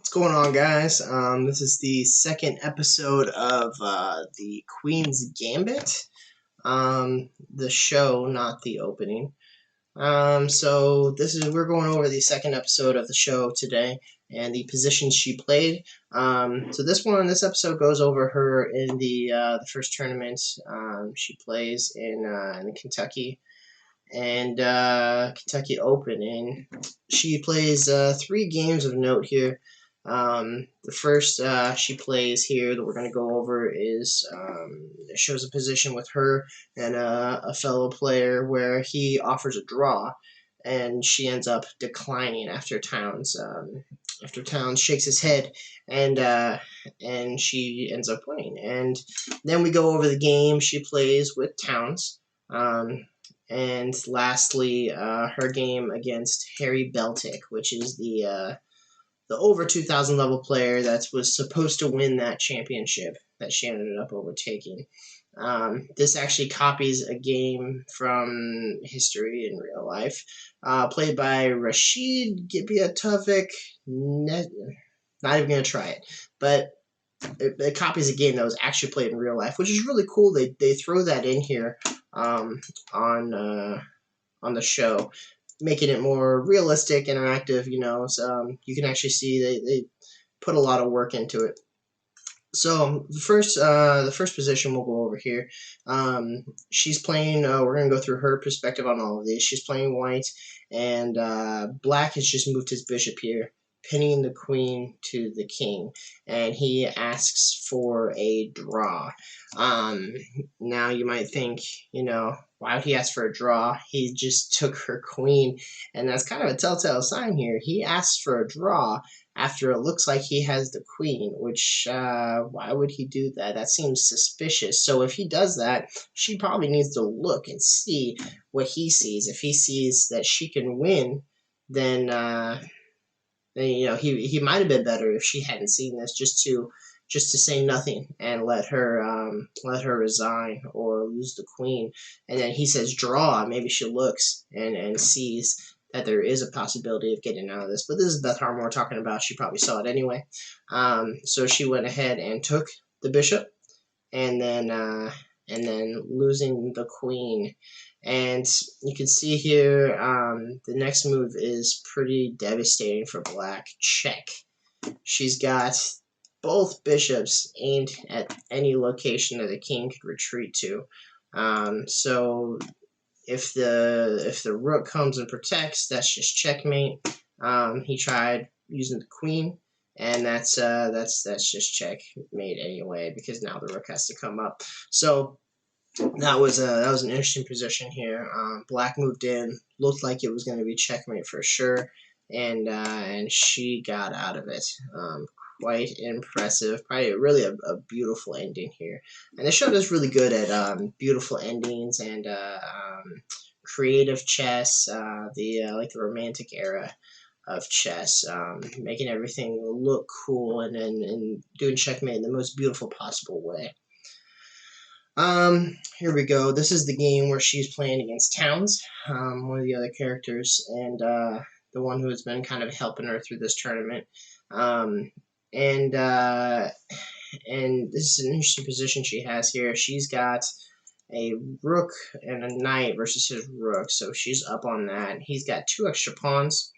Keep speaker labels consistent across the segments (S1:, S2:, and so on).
S1: What's going on, guys? This is the second episode of the Queen's Gambit, the show, not the opening. So we're going over the second episode of the show today and the positions she played. So this episode goes over her in the first tournament. She plays in Kentucky and Kentucky Open, and she plays 3 games of note here. The first she plays here that we're going to go over is it shows a position with her and a fellow player where he offers a draw, and she ends up declining after Towns. After Towns shakes his head, and she ends up winning. And then we go over the game she plays with Towns. And lastly, her game against Harry Beltic, which is the over 2,000 level player that was supposed to win that championship that she ended up overtaking. This actually copies a game from history in real life, played by Rashid Gibiatovic. Not even going to try it, but it copies a game that was actually played in real life, which is really cool. They throw that in here on the show, making it more realistic, interactive. So you can actually see they put a lot of work into it. So the first position we'll go over here. She's playing. We're gonna go through her perspective on all of these. She's playing white, and black has just moved his bishop here, pinning the queen to the king, and he asks for a draw. Now you might think, why would he ask for a draw? He just took her queen, and that's kind of a telltale sign here. He asks for a draw after it looks like he has the queen, which, why would he do that? That seems suspicious. So if he does that, she probably needs to look and see what he sees. If he sees that she can win, then he might have been better if she hadn't seen this, just to say nothing and let her resign or lose the queen. And then he says draw. Maybe she looks and sees that there is a possibility of getting out of this. But this is Beth Harmon we're talking about. She probably saw it anyway. So she went ahead and took the bishop, and then losing the queen. And you can see here the next move is pretty devastating for black. Check. She's got both bishops aimed at any location that the king could retreat to. So if the rook comes and protects, that's just checkmate. He tried using the queen, and that's just checkmate anyway, because now the rook has to come up. So that was an interesting position here. Black moved in, looked like it was going to be checkmate for sure, and she got out of it. Quite impressive. Probably really a beautiful ending here. And the show does really good at beautiful endings and creative chess, the romantic era of chess, making everything look cool and doing checkmate in the most beautiful possible way. Here we go. This is the game where she's playing against Towns, one of the other characters, and the one who has been kind of helping her through this tournament. And this is an interesting position she has here. She's got a rook and a knight versus his rook, so she's up on that. He's got 2 extra pawns,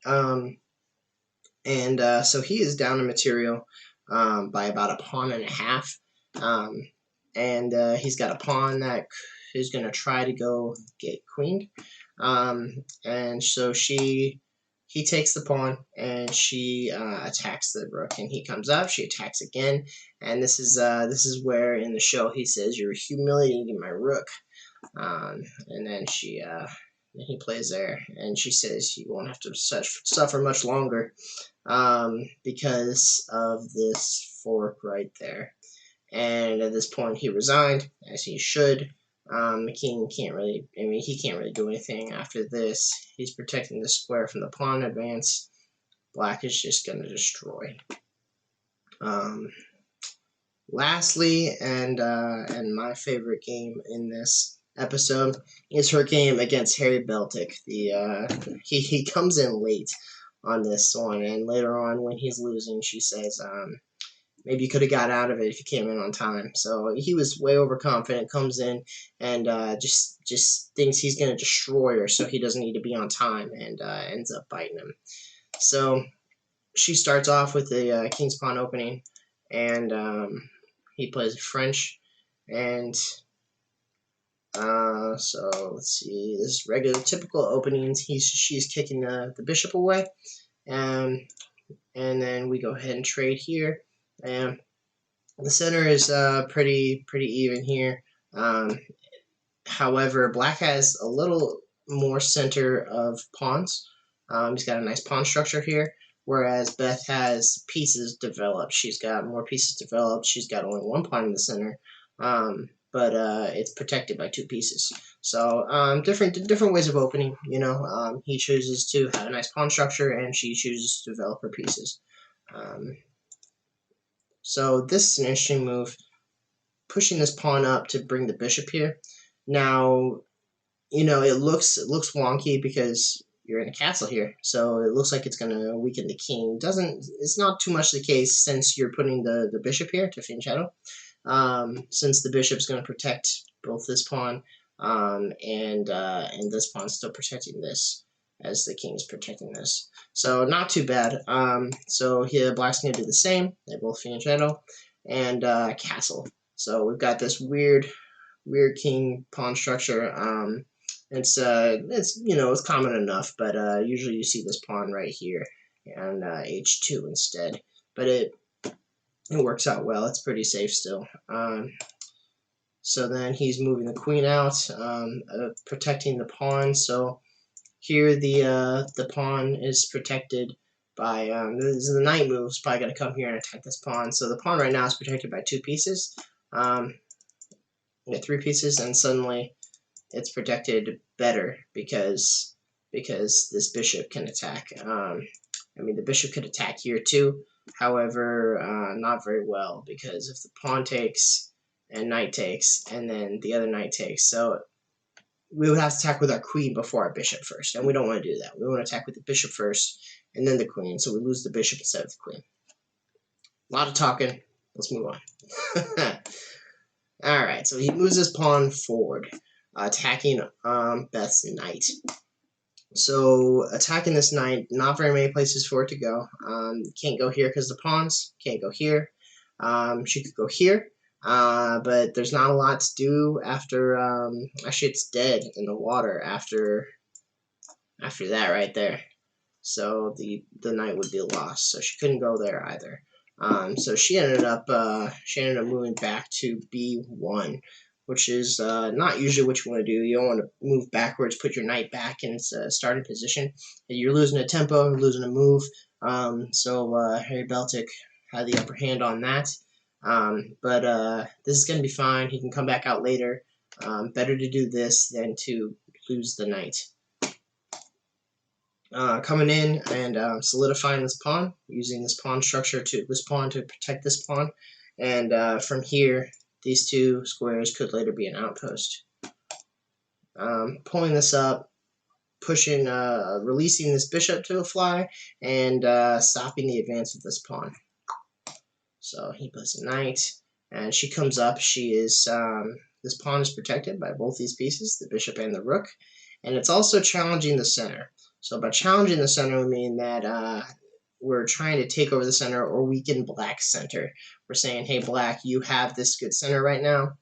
S1: so he is down in material by about a pawn and a half. And he's got a pawn that is going to try to go get queened. And so he takes the pawn, and she attacks the rook, and he comes up, she attacks again, and this is where in the show he says, "You're humiliating my rook." And then he plays there, and she says, "You won't have to suffer much longer because of this fork right there." And at this point, he resigned, as he should. The king can't really, he can't really do anything after this. He's protecting the square from the pawn advance. Black is just going to destroy. Lastly, and my favorite game in this episode is her game against Harry Beltic. He comes in late on this one. And later on, when he's losing, she says, maybe you could have got out of it if you came in on time. So he was way overconfident, comes in and just thinks he's going to destroy her, so he doesn't need to be on time, and ends up biting him. So she starts off with the King's Pawn opening, and he plays French, and so let's see, this is regular, typical openings. She's kicking the bishop away, and then we go ahead and trade here, and the center is pretty even here. However, black has a little more center of pawns. He's got a nice pawn structure here, whereas Beth has pieces developed. She's got more pieces developed. She's got only one pawn in the center, but it's protected by two pieces. So different ways of opening. You know, he chooses to have a nice pawn structure, and she chooses to develop her pieces. So this is an interesting move, pushing this pawn up to bring the bishop here. Now, you know, it looks wonky because you're in a castle here, so it looks like it's going to weaken the king. It's not too much the case, since you're putting the bishop here to fianchetto. Since the bishop's going to protect both this pawn and this pawn's still protecting this, as the king's protecting this. So not too bad. So here black's going to do the same. They both fianchetto and castle. So we've got this weird king pawn structure. It's you know, it's common enough, but usually you see this pawn right here and h2 instead. But it works out well. It's pretty safe still. So then he's moving the queen out, protecting the pawn. So here the pawn is protected by the knight moves. Probably got to come here and attack this pawn. So the pawn right now is protected by two pieces. We got three pieces, and suddenly it's protected better because this bishop can attack. I mean, the bishop could attack here too. However, not very well, because if the pawn takes and knight takes, and then the other knight takes, so we would have to attack with our queen before our bishop first, and we don't want to do that. We want to attack with the bishop first and then the queen, so we lose the bishop instead of the queen. A lot of talking. Let's move on. Alright, so he moves his pawn forward, attacking Beth's knight. So attacking this knight, not very many places for it to go. Can't go here because the pawns. Can't go here. She could go here, but there's not a lot to do after. Actually, it's dead in the water after that right there. So the knight would be lost. So she couldn't go there either. So she ended up moving back to b1, which is not usually what you want to do. You don't want to move backwards, put your knight back in its starting position. You're losing a tempo, you're losing a move. So Harry Beltic had the upper hand on that. But this is going to be fine. He can come back out later. Better to do this than to lose the knight. Coming in and solidifying this pawn, using this pawn structure to protect this pawn, and from here, these two squares could later be an outpost. Pulling this up, pushing, releasing this bishop to a fly, and stopping the advance of this pawn. So he puts a knight, and she comes up. She is this pawn is protected by both these pieces, the bishop and the rook, and it's also challenging the center. So by challenging the center, we mean that we're trying to take over the center or weaken black's center. We're saying, hey, black, you have this good center right now.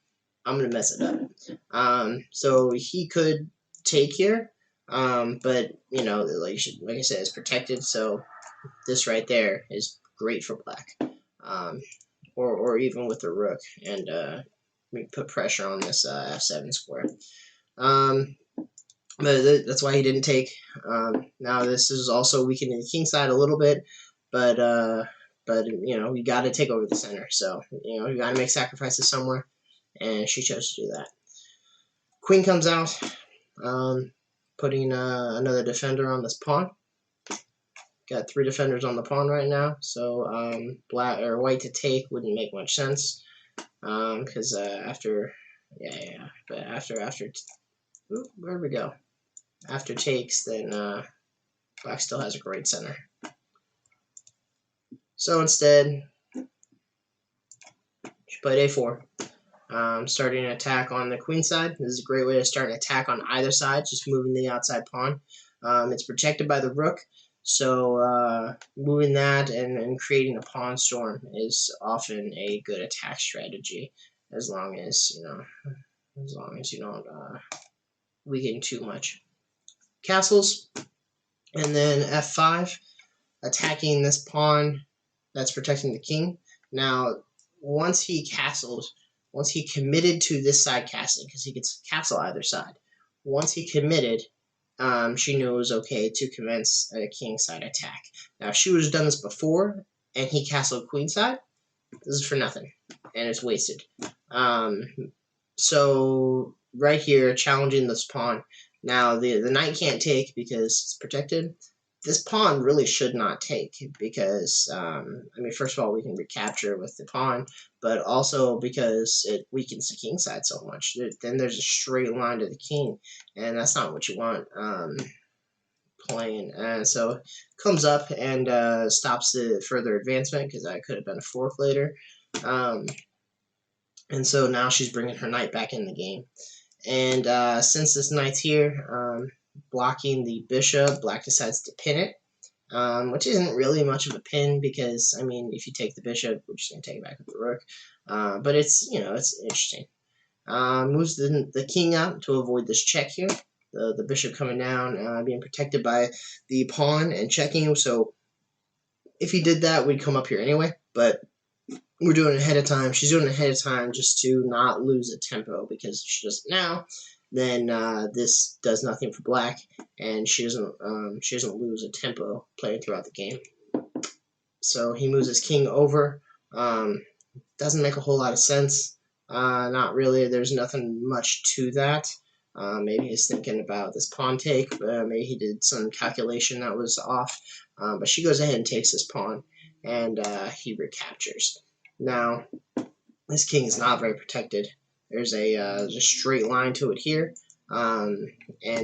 S1: I'm going to mess it up. So he could take here, but, you know, like I said, it's protected. So this right there is great for black, or even with the rook, and we put pressure on this f7 square. But that's why he didn't take. Now this is also weakening the king side a little bit, but you know, you got to take over the center. So you know, you got to make sacrifices somewhere, and she chose to do that. Queen comes out, putting another defender on this pawn. Got three defenders on the pawn right now, so black or white to take wouldn't make much sense, because but after. Ooh, where did we go? After takes, then black still has a great center. So instead, she played a4. Starting an attack on the queen side. This is a great way to start an attack on either side, just moving the outside pawn. It's protected by the rook, so moving that and creating a pawn storm is often a good attack strategy, as long as you don't weaken too much. Castles, and then f5, attacking this pawn that's protecting the king. Now, once he committed to this side castling, because he gets castle either side. Once he committed, she knew it was okay to commence a king side attack. Now, if she would have done this before and he castled queen side, this is for nothing, and it's wasted. So right here, challenging this pawn. Now, the knight can't take because it's protected. This pawn really should not take because, first of all, we can recapture with the pawn, but also because it weakens the king side so much. Then there's a straight line to the king, and that's not what you want playing. And so comes up and stops the further advancement because that could have been a fork later. And so now she's bringing her knight back in the game. And since this knight's here, blocking the bishop, black decides to pin it, which isn't really much of a pin because, if you take the bishop, we're just going to take it back with the rook. But it's interesting. Moves the king up to avoid this check here. The bishop coming down, being protected by the pawn and checking. So if he did that, we'd come up here anyway. But we're doing it ahead of time. She's doing it ahead of time just to not lose a tempo, because if she does it now, then this does nothing for black, and she doesn't lose a tempo playing throughout the game. So he moves his king over. Doesn't make a whole lot of sense. Not really. There's nothing much to that. Maybe he's thinking about this pawn take. Maybe he did some calculation that was off. But she goes ahead and takes this pawn, and he recaptures. Now, this king is not very protected. There's a straight line to it here, and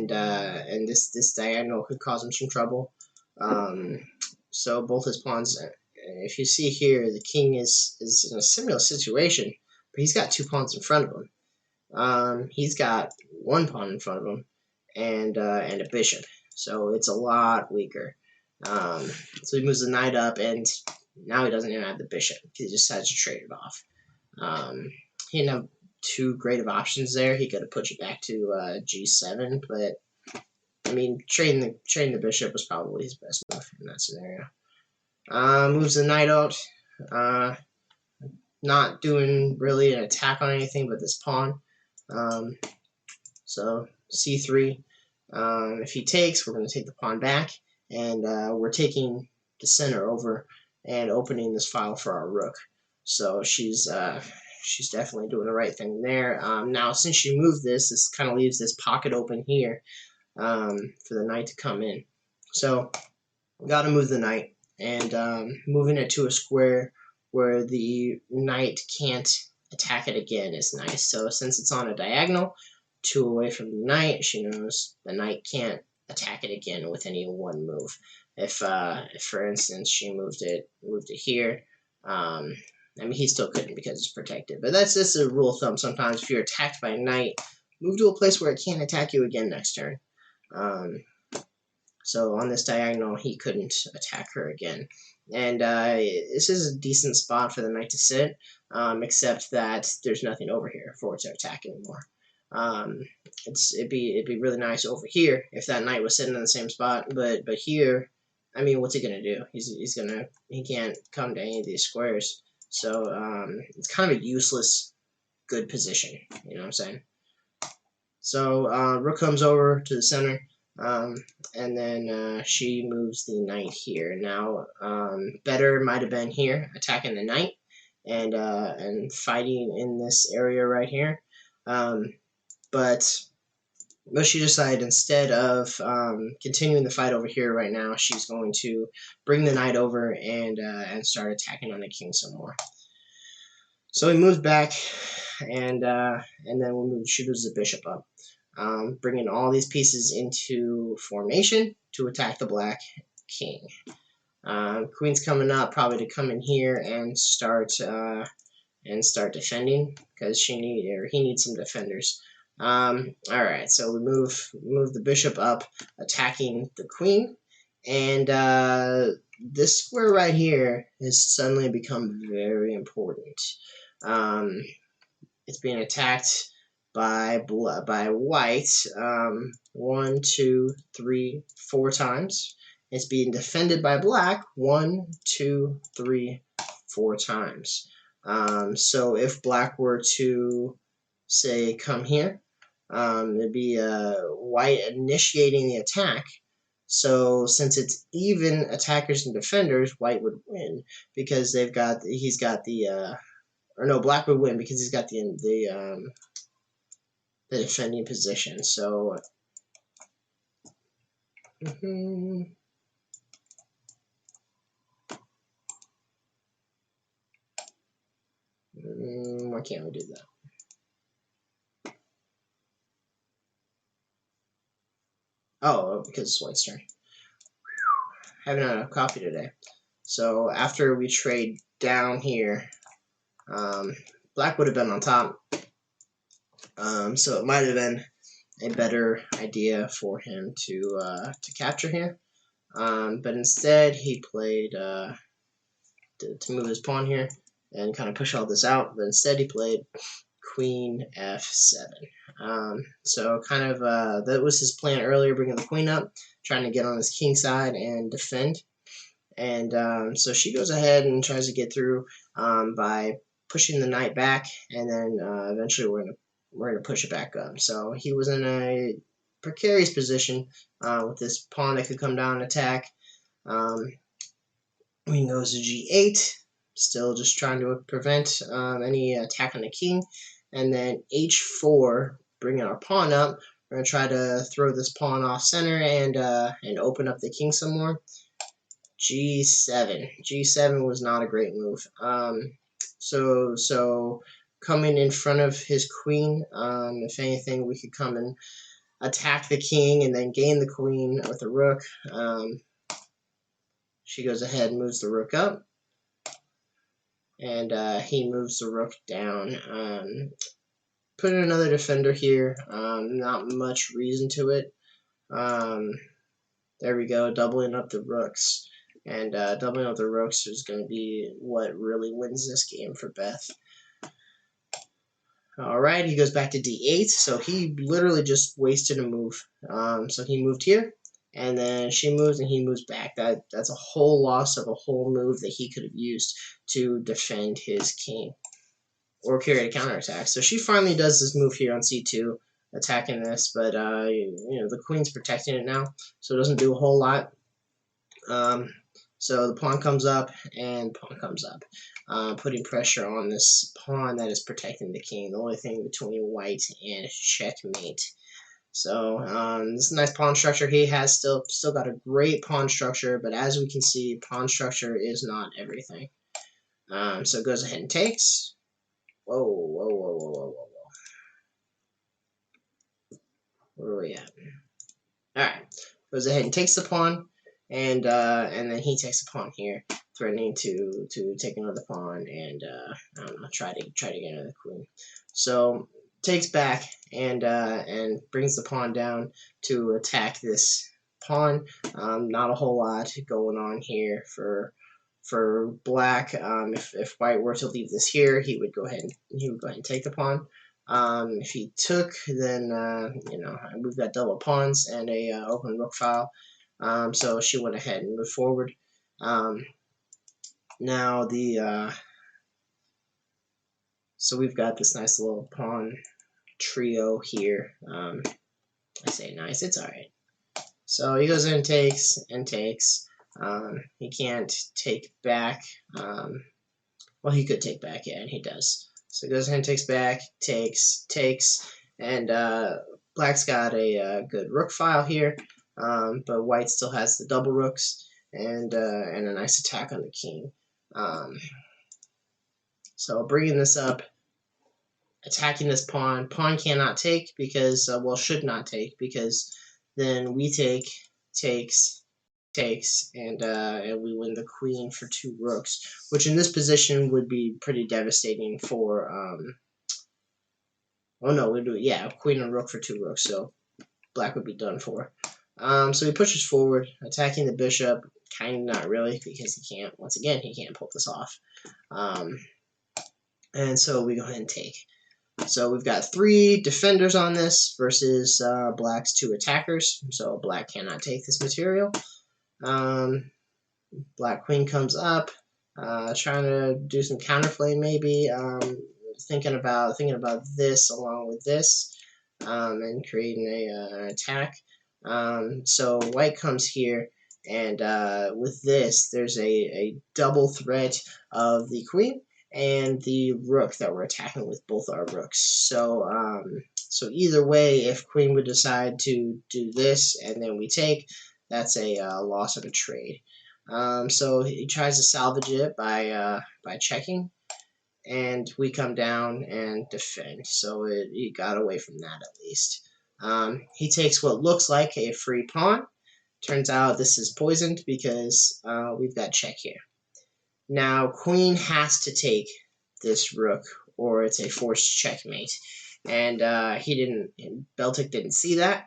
S1: this diagonal could cause him some trouble. So both his pawns. If you see here, the king is in a similar situation, but he's got two pawns in front of him. He's got one pawn in front of him, and a bishop. So it's a lot weaker. So he moves the knight up, and now he doesn't even have the bishop. He just has to trade it off. He didn't have too great of options there. He could have put you back to g7, but trading the bishop was probably his best move in that scenario. Moves the knight out. Not doing really an attack on anything but this pawn. So c3. If he takes, we're going to take the pawn back, and we're taking the center over and opening this file for our rook. So she's definitely doing the right thing there. Now, since she moved this kind of leaves this pocket open here for the knight to come in. So got to move the knight, and moving it to a square where the knight can't attack it again is nice. So since it's on a diagonal, 2 away from the knight, she knows the knight can't attack it again with any one move. If for instance she moved it here, he still couldn't because it's protected. But that's just a rule of thumb. Sometimes if you're attacked by a knight, move to a place where it can't attack you again next turn. So on this diagonal, he couldn't attack her again. And this is a decent spot for the knight to sit, except that there's nothing over here for it to attack anymore. It'd be really nice over here if that knight was sitting in the same spot, but here, what's he gonna do? He can't come to any of these squares, so it's kind of a useless good position. You know what I'm saying? So rook comes over to the center, and then she moves the knight here. Now, better might have been here, attacking the knight and fighting in this area right here. But she decided, instead of continuing the fight over here right now, she's going to bring the knight over and start attacking on the king some more. So he moves back, and then she moves the bishop up, bringing all these pieces into formation to attack the black king. Queen's coming up, probably to come in here and start defending because he needs some defenders. All right, so we move the bishop up, attacking the queen, and this square right here has suddenly become very important. It's being attacked by white 1, 2, 3, 4 times. It's being defended by black 1, 2, 3, 4 times. So if black were to say come here, it'd be white initiating the attack. So since it's even attackers and defenders, white would win because he's got the or no, black would win because he's got the defending position. So why can't we do that? Oh, because it's white's turn. Having enough coffee today. So after we trade down here, black would have been on top. So it might have been a better idea for him to capture here. But instead he played to move his pawn here and kind of push all this out. But instead he played Queen F7. So kind of that was his plan earlier, bringing the queen up, trying to get on his king side and defend. And so she goes ahead and tries to get through by pushing the knight back, and then eventually we're gonna push it back up. So he was in a precarious position with this pawn that could come down and attack. Queen goes to g8, still just trying to prevent any attack on the king, and then h4, bringing our pawn up. We're gonna try to throw this pawn off center and open up the king some more. G7. G7 was not a great move. So coming in front of his queen, if anything, we could come and attack the king and then gain the queen with a rook. She goes ahead and moves the rook up, and he moves the rook down. Put in another defender here. Not much reason to it. There we go, doubling up the rooks. And doubling up the rooks is going to be what really wins this game for Beth. Alright, he goes back to d8, so he literally just wasted a move. So he moved here, and then she moves, and he moves back. That's a whole loss of a whole move that he could have used to defend his king or carry a counterattack. So she finally does this move here on c2, attacking this, but the queen's protecting it now, so it doesn't do a whole lot. So the pawn comes up, and pawn comes up, putting pressure on this pawn that is protecting the king. The only thing between white and checkmate. So this is a nice pawn structure. He has still got a great pawn structure, but as we can see, pawn structure is not everything. So it goes ahead and takes. Whoa, whoa, whoa, whoa, whoa, whoa, whoa. Where are we at? All right, goes ahead and takes the pawn. And then he takes a pawn here, threatening to take another pawn and I don't know, try to get another queen. So takes back and brings the pawn down to attack this pawn. Not a whole lot going on here for black. If white were to leave this here, he would go ahead and take the pawn. If he took, then we've got double pawns and a open rook file. So she went ahead and moved forward. Now so we've got this nice little pawn trio here. I say nice, it's alright. So he goes in and takes and takes. He can't take back. Well, he could take back, yeah, and he does. So he goes ahead and takes back, takes, and black's got a good rook file here. But white still has the double rooks and a nice attack on the king. So bringing this up, attacking this pawn. Pawn cannot take because, well, should not take because then we take, takes, takes, and we win the queen for 2 rooks, which in this position would be pretty devastating for. Oh no, we do, yeah, queen and rook for 2 rooks, so black would be done for. So he pushes forward, attacking the bishop. Kind of not really, because he can't. Once again, he can't pull this off. And so we go ahead and take. So we've got 3 defenders on this versus black's 2 attackers. So black cannot take this material. Black queen comes up, trying to do some counterplay maybe. Thinking about this along with this, and creating an attack. So white comes here, and with this, there's a double threat of the queen and the rook that we're attacking with both our rooks. So either way, if queen would decide to do this and then we take, that's a loss of a trade. So he tries to salvage it by checking, and we come down and defend. So he got away from that at least. He takes what looks like a free pawn. Turns out this is poisoned because we've got check here. Now queen has to take this rook, or it's a forced checkmate. And Beltic didn't see that,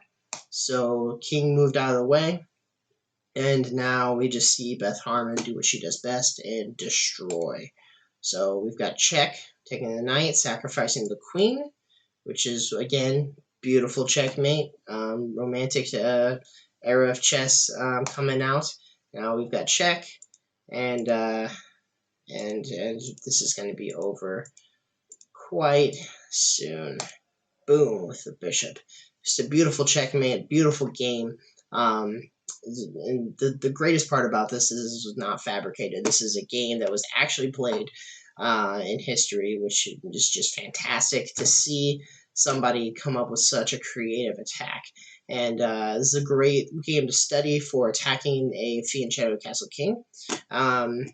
S1: so king moved out of the way. And now we just see Beth Harmon do what she does best and destroy. So we've got check, taking the knight, sacrificing the queen, which is, again, beautiful checkmate. Romantic era of chess coming out. Now we've got check, and this is going to be over quite soon. Boom, with the bishop. Just a beautiful checkmate, beautiful game. And the greatest part about this is this was not fabricated. This is a game that was actually played in history, which is just fantastic to see somebody come up with such a creative attack. And this is a great game to study for attacking a fianchetto castle king. And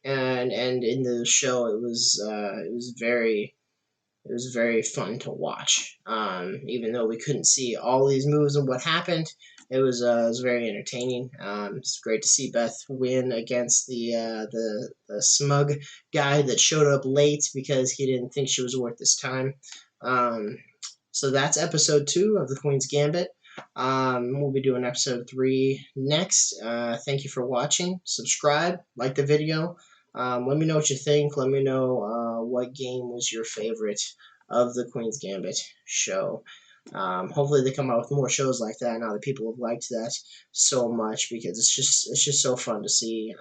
S1: in the show, it was very fun to watch. Even though we couldn't see all these moves and what happened, it was very entertaining. It's great to see Beth win against the smug guy that showed up late because he didn't think she was worth his time. So that's episode 2 of the Queen's Gambit. We'll be doing episode 3 next. Thank you for watching. Subscribe, like the video. Let me know what you think. Let me know what game was your favorite of the Queen's Gambit show. Hopefully they come out with more shows like that now that people have liked that so much, because it's just so fun to see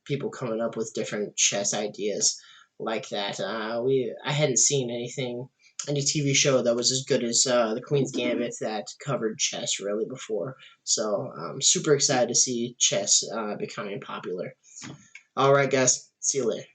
S1: people coming up with different chess ideas like that. I hadn't seen any TV show that was as good as the Queen's Gambit that covered chess really before. So I'm super excited to see chess becoming popular. All right, guys. See you later.